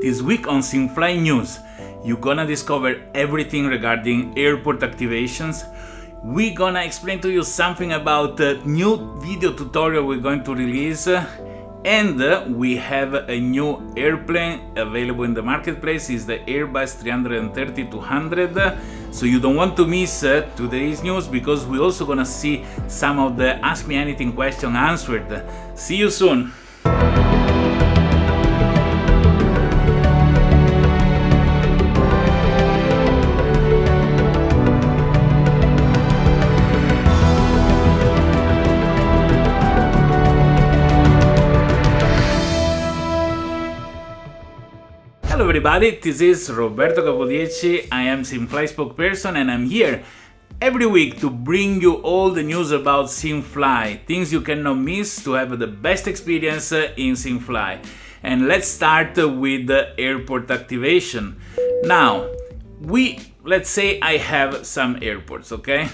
This week on SimFly News, you're gonna discover everything regarding airport activations. We're gonna explain to you something about the new video tutorial we're going to release, and we have a new airplane available in the marketplace. It's the Airbus 330-200, so you don't want to miss today's news, because we're also gonna see some of the Ask Me Anything question answered. See you soon! Hello everybody, this is Roberto Capodieci. I am SimFly spokesperson, and I'm here every week to bring you all the news about SimFly, things you cannot miss to have the best experience in SimFly. And let's start with the airport activation. Now, let's say I have some airports, okay?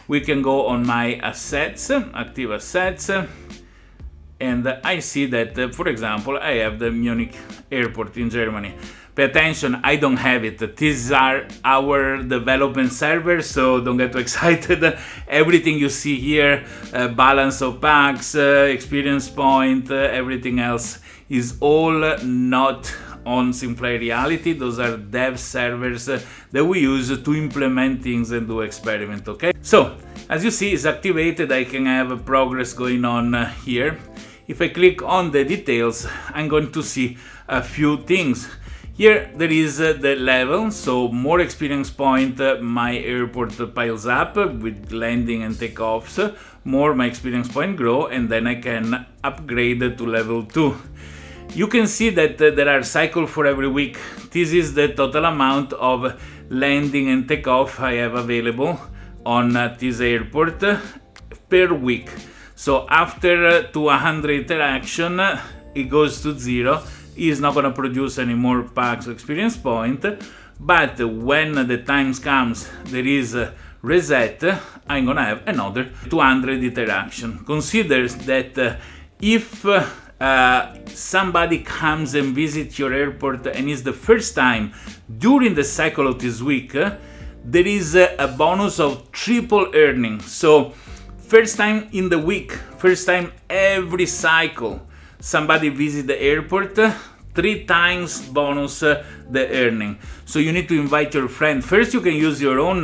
We can go on my assets, active assets, and I see that, for example, I have the Munich airport in Germany. Pay attention, I don't have it. These are our development servers, so don't get too excited. Everything you see here, balance of packs, experience point, everything else is all not on SimFly Reality. Those are dev servers that we use to implement things and do experiment, okay? So, as you see, it's activated. I can have a progress going on here. If I click on the details, I'm going to see a few things. Here there is the level, so more experience point my airport piles up with landing and takeoffs, more my experience point grow, and then I can upgrade to level 2. You can see that there are cycles for every week. This is the total amount of landing and takeoff I have available on this airport per week. So after 200 interaction, it goes to 0. It's not gonna produce any more packs or experience point, but when the time comes, there is a reset, I'm gonna have another 200 interaction. Consider that if somebody comes and visits your airport and it's the first time during the cycle of this week, there is a bonus of triple earning. So first time in the week, first time every cycle, somebody visit the airport, 3 times bonus the earning. So you need to invite your friend. First you can use your own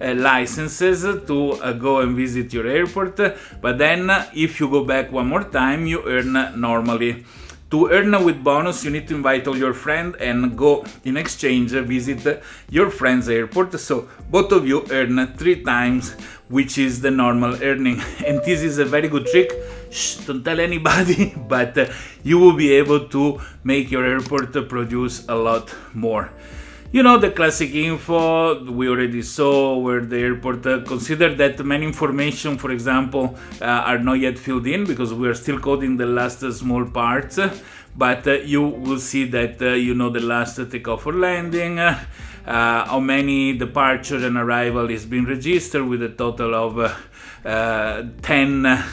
licenses to go and visit your airport, but then if you go back one more time, you earn normally. To earn with bonus, you need to invite all your friends and go in exchange visit your friend's airport. So both of you earn 3 times, which is the normal earning. And this is a very good trick. Shh, don't tell anybody, but you will be able to make your airport produce a lot more. You know, the classic info we already saw, where the airport, consider that many information, for example, are not yet filled in because we are still coding the last small parts, but you will see that you know the last takeoff or landing, how many departure and arrival is being registered with a total of 10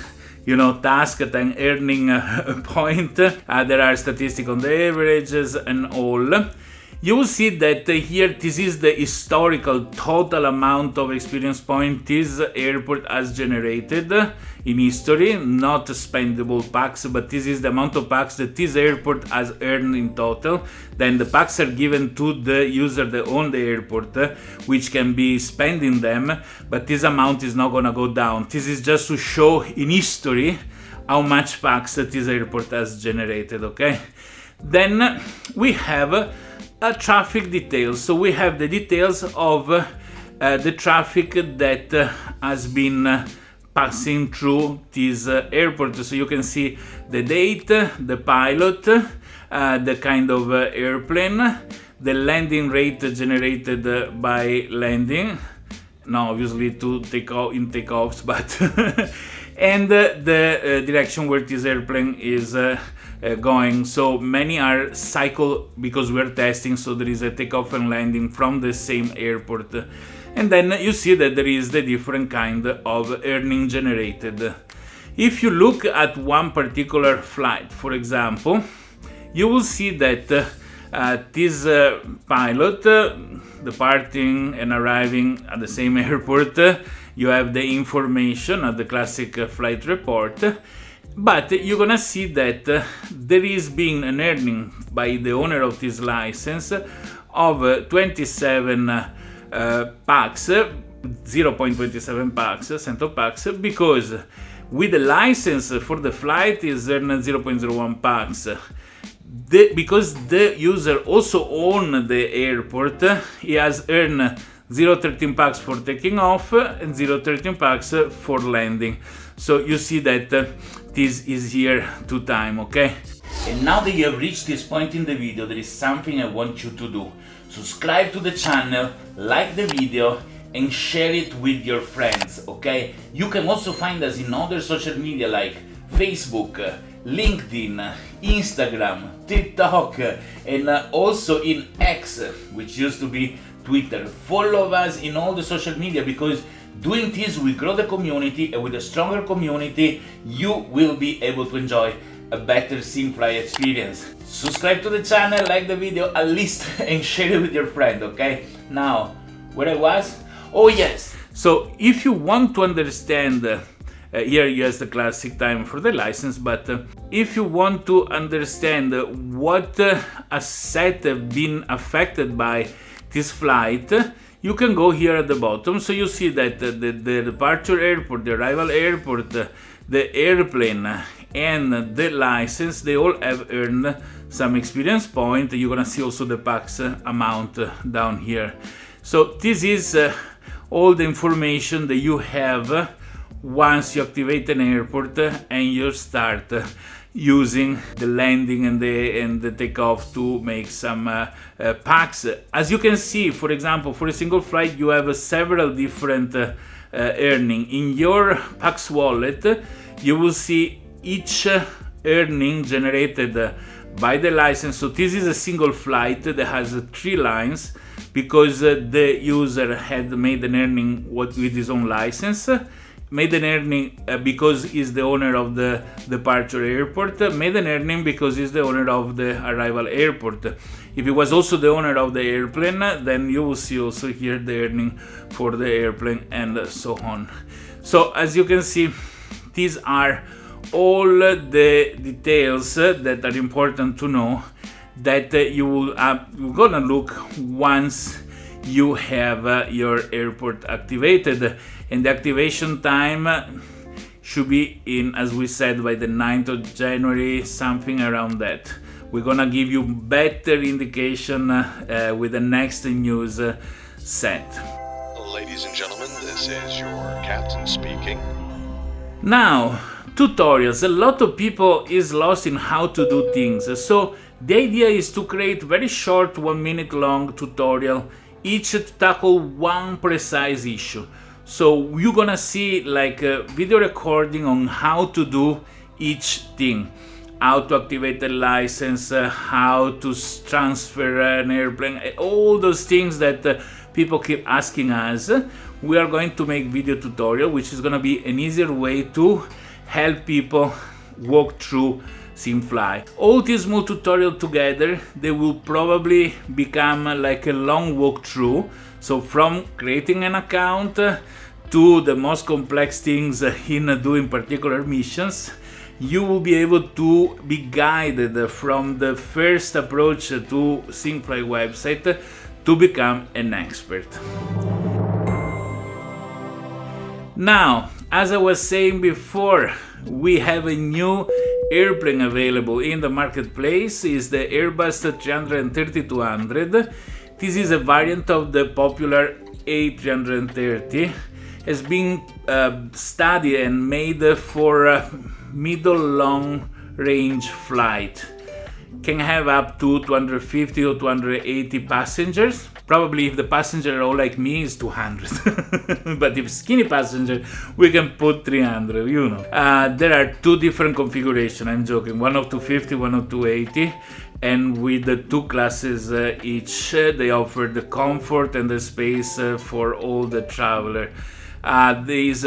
task, 10 earning point. There are statistics on the averages and all. You will see that here this is the historical total amount of experience point this airport has generated in history, not spendable packs, but this is the amount of packs that this airport has earned in total. Then the packs are given to the user that own the airport, which can be spending them, but this amount is not gonna go down. This is just to show in history how much packs that this airport has generated, okay? Then we have traffic details. So we have the details of the traffic that has been passing through this airport. So you can see the date, the pilot, the kind of airplane, the landing rate generated by landing. Now obviously to take off in takeoffs, but and the direction where this airplane is going. So many are cycle because we're testing, so there is a takeoff and landing from the same airport. And then you see that there is the different kind of earning generated. If you look at one particular flight, for example, you will see that This pilot departing and arriving at the same airport, you have the information of the classic flight report, but you're gonna see that there is being an earning by the owner of this license of 27 pax, 0.27 pax, cento pax, because with the license for the flight is earned 0.01 pax. Because the user also owns the airport, he has earned 0.13 pax for taking off and 0.13 pax for landing. So you see that this is here 2 times, okay? And now that you have reached this point in the video, there is something I want you to do. Subscribe to the channel, like the video, and share it with your friends, okay? You can also find us in other social media like Facebook, LinkedIn, Instagram, TikTok, and also in X, which used to be Twitter. Follow us in all the social media, because doing this we grow the community, and with a stronger community you will be able to enjoy a better SimFly experience. Subscribe to the channel, like the video at least, and share it with your friend, okay? Now, where I was? Oh yes! So if you want to understand, here you have the classic time for the license, but if you want to understand what assets have been affected by this flight, you can go here at the bottom. So you see that the departure airport, the arrival airport, the airplane, and the license, they all have earned some experience point. You're gonna see also the pax amount down here. So this is all the information that you have once you activate an airport and you start using the landing and the takeoff to make some pax. As you can see, for example, for a single flight you have several different earning. In your pax wallet you will see each earning generated by the license. So this is a single flight that has 3 lines, because the user had made an earning with his own license, made an earning because he's the owner of the departure airport, made an earning because he's the owner of the arrival airport. If he was also the owner of the airplane, then you will see also here the earning for the airplane, and so on. So as you can see, these are all the details that are important to know, that you will you're gonna look once you have your airport activated. And the activation time should be in, as we said, by the 9th of January, something around that. We're gonna give you better indication with the next news set. Ladies and gentlemen, this is your captain speaking. Now, tutorials. A lot of people is lost in how to do things. So the idea is to create very short, 1 minute long tutorial, each to tackle one precise issue. So you're gonna see like a video recording on how to do each thing. How to activate a license, how to transfer an airplane, all those things that people keep asking us. We are going to make video tutorial, which is gonna be an easier way to help people walk through SimFly. All these small tutorials together, they will probably become like a long walkthrough. So from creating an account to the most complex things in doing particular missions, you will be able to be guided from the first approach to SimFly website to become an expert. Now, as I was saying before, we have a new airplane available in the marketplace. Is the Airbus 330-200. This is a variant of the popular A330. Has been studied and made for middle long range flight. Can have up to 250 or 280 passengers. Probably if the passenger are all like me is 200. But if skinny passenger, we can put 300, you know. There are 2 different configurations, I'm joking. One of 250, one of 280. And with the 2 classes each, they offer the comfort and the space for all the traveler. These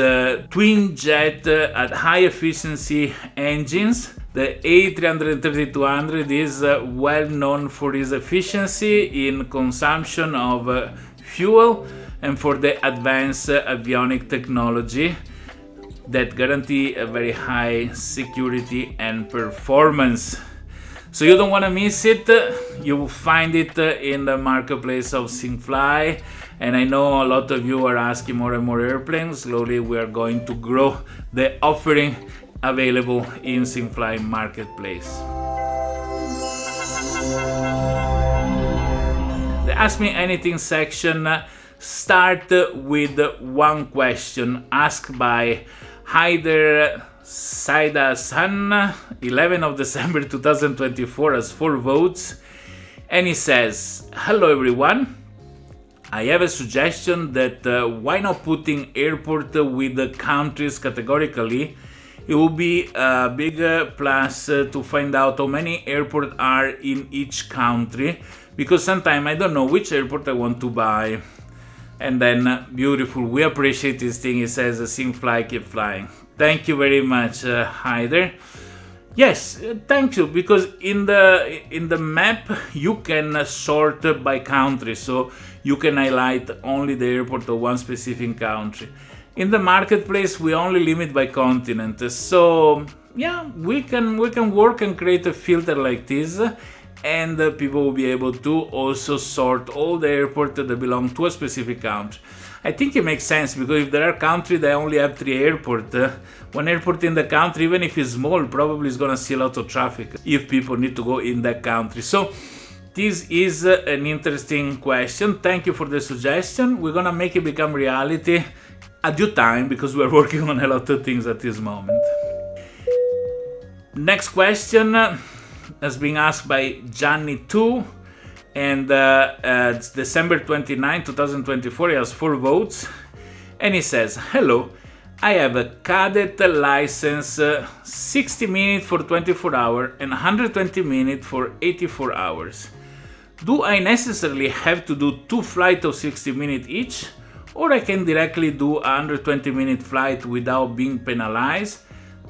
twin jet at high efficiency engines The A330-200 is well known for its efficiency in consumption of fuel and for the advanced avionic technology that guarantee a very high security and performance. So you don't want to miss it. You will find it in the marketplace of SimFly, and I know a lot of you are asking more and more airplanes. Slowly we are going to grow the offering available in SimFly marketplace. The Ask Me Anything section start with one question asked by Haider Saida San, 11 of December 2024, has 4 votes, and he says, "Hello everyone, I have a suggestion that why not putting airport with the countries categorically? It will be a big plus to find out how many airports are in each country, because sometimes I don't know which airport I want to buy." And then, beautiful, we appreciate this thing. He says, "SimFly, keep flying." Thank you very much, Haider. Yes, thank you, because in the map you can sort by country, so you can highlight only the airport of one specific country. In the marketplace we only limit by continent, so yeah, we can work and create a filter like this, and people will be able to also sort all the airports that belong to a specific country. I think it makes sense, because if there are countries that only have 3 airports, one airport in the country, even if it's small, probably is gonna see a lot of traffic if people need to go in that country. So this is an interesting question. Thank you for the suggestion. We're gonna make it become reality at due time, because we're working on a lot of things at this moment. Next question has been asked by Gianni2, and it's December 29, 2024. He has 4 votes, and he says, "Hello, I have a cadet license, 60 minutes for 24 hours and 120 minutes for 84 hours. Do I necessarily have to do 2 flights of 60 minutes each, or I can directly do a 120-minute flight without being penalized?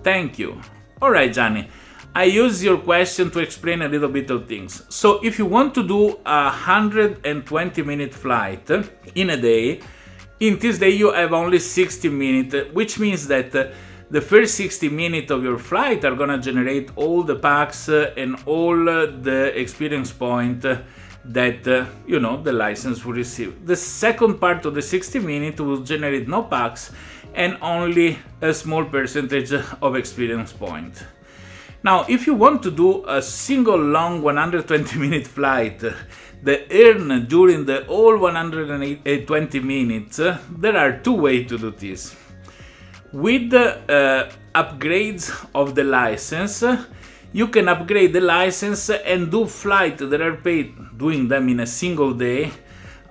Thank you." Alright, Gianni, I use your question to explain a little bit of things. So if you want to do a 120-minute flight in a day, in this day you have only 60 minutes, which means that the first 60 minutes of your flight are gonna generate all the packs and all the experience point that the license will receive. The second part of the 60 minutes will generate no packs and only a small percentage of experience point. Now, if you want to do a single long 120-minute flight that earn during the all 120 minutes, there are 2 ways to do this. With upgrades of the license, you can upgrade the license and do flights that are paid doing them in a single day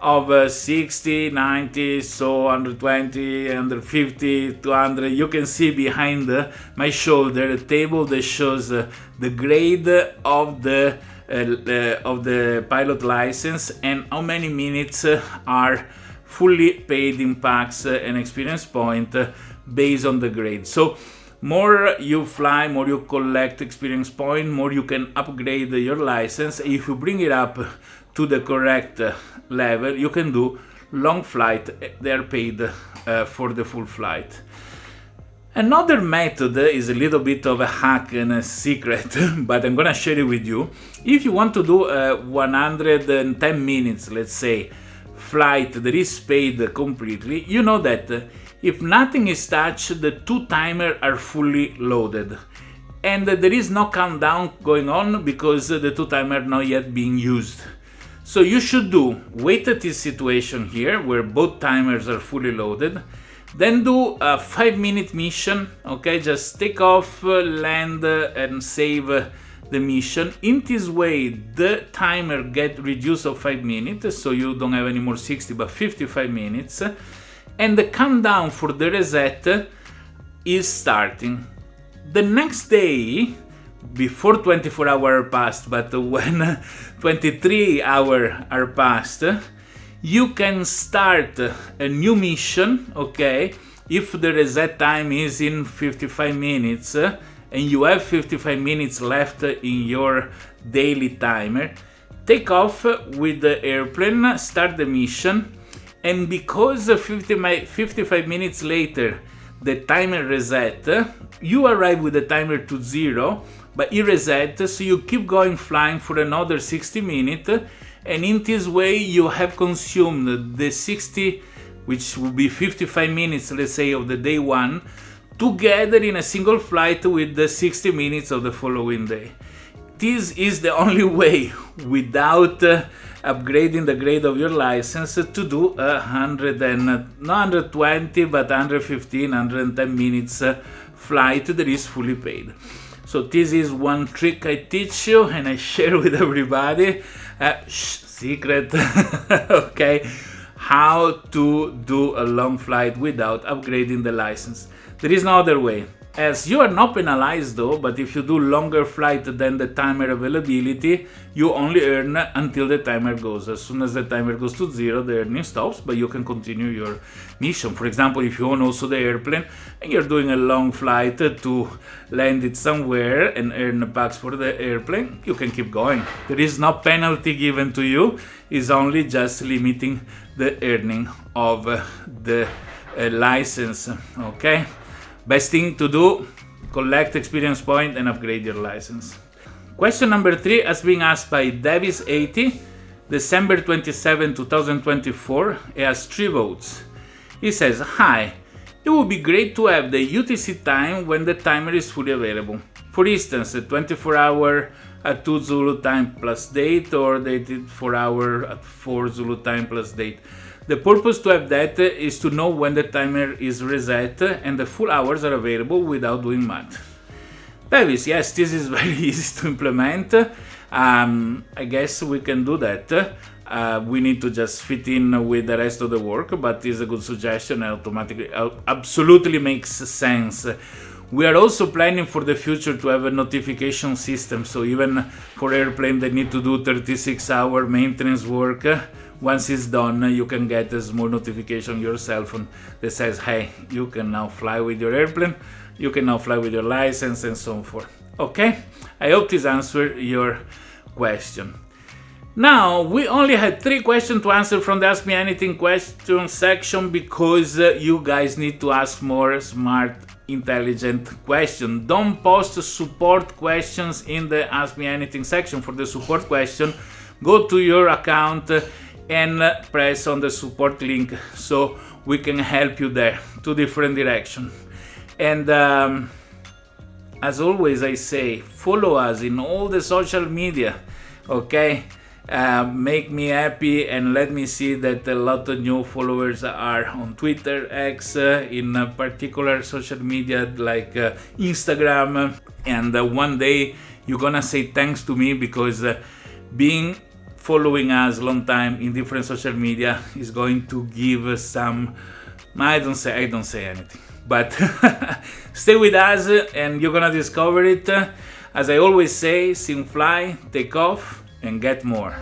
of 60, 90, so 120, 150, 200. You can see behind my shoulder a table that shows the grade of the pilot license and how many minutes are fully paid in packs and experience point based on the grade. So more you fly, more you collect experience point, more you can upgrade your license. If you bring it up to the correct level, you can do long flight. They are paid for the full flight. Another method is a little bit of a hack and a secret, but I'm gonna share it with you. If you want to do a 110 minutes, let's say, flight that is paid completely, you know that if nothing is touched, the 2 timers are fully loaded. And there is no countdown going on because the 2 timers are not yet being used. So you should wait at this situation here where both timers are fully loaded, then do a 5-minute mission, okay, just take off, land and save the mission. In this way the timer gets reduced of 5 minutes, so you don't have any more 60 but 55 minutes, and the countdown for the reset is starting. The next day, before 24 hours are passed, but when 23 hours are passed, you can start a new mission, okay, if the reset time is in 55 minutes, and you have 55 minutes left in your daily timer, take off with the airplane, start the mission, and because 55 minutes later the timer reset, you arrive with the timer to 0, but it resets, so you keep going flying for another 60 minutes, and in this way you have consumed the 60, which will be 55 minutes, let's say, of the day 1, together in a single flight with the 60 minutes of the following day. This is the only way, without upgrading the grade of your license, to do 120 but 115, 110 minutes flight that is fully paid. So this is one trick I teach you and I share with everybody. Secret. Okay, how to do a long flight without upgrading the license. There is no other way. As you are not penalized though, but if you do longer flight than the timer availability, you only earn until the timer goes. As soon as the timer goes to 0, the earning stops, but you can continue your mission. For example, if you own also the airplane and you're doing a long flight to land it somewhere and earn bucks for the airplane, you can keep going. There is no penalty given to you, it's only just limiting the earning of the license, okay? Best thing to do, collect experience point and upgrade your license. Question number 3 has been asked by Davis80, December 27, 2024. He has 3 votes. He says, hi, it would be great to have the UTC time when the timer is fully available. For instance, a 24-hour at 2 Zulu time plus date, or the 84-hour at 4 Zulu time plus date. The purpose to have that is to know when the timer is reset and the full hours are available without doing math. Davis, yes, this is very easy to implement. I guess we can do that. We need to just fit in with the rest of the work, but it's a good suggestion and automatically absolutely makes sense. We are also planning for the future to have a notification system, so even for airplane that need to do 36-hour maintenance work, once it's done, you can get a small notification on your cell phone that says, hey, you can now fly with your airplane, you can now fly with your license, and so forth. Okay? I hope this answered your question. Now, we only had 3 questions to answer from the Ask Me Anything question section because you guys need to ask more smart, intelligent questions. Don't post support questions in the Ask Me Anything section. For the support question, go to your account and press on the support link so we can help you there. 2 different directions. And as always I say, follow us in all the social media, okay? Make me happy and let me see that a lot of new followers are on Twitter, X, in particular social media like Instagram, and one day you're gonna say thanks to me because being following us long time in different social media is going to give some, I don't say anything, but stay with us and you're gonna discover it. As I always say, SimFly, take off and get more.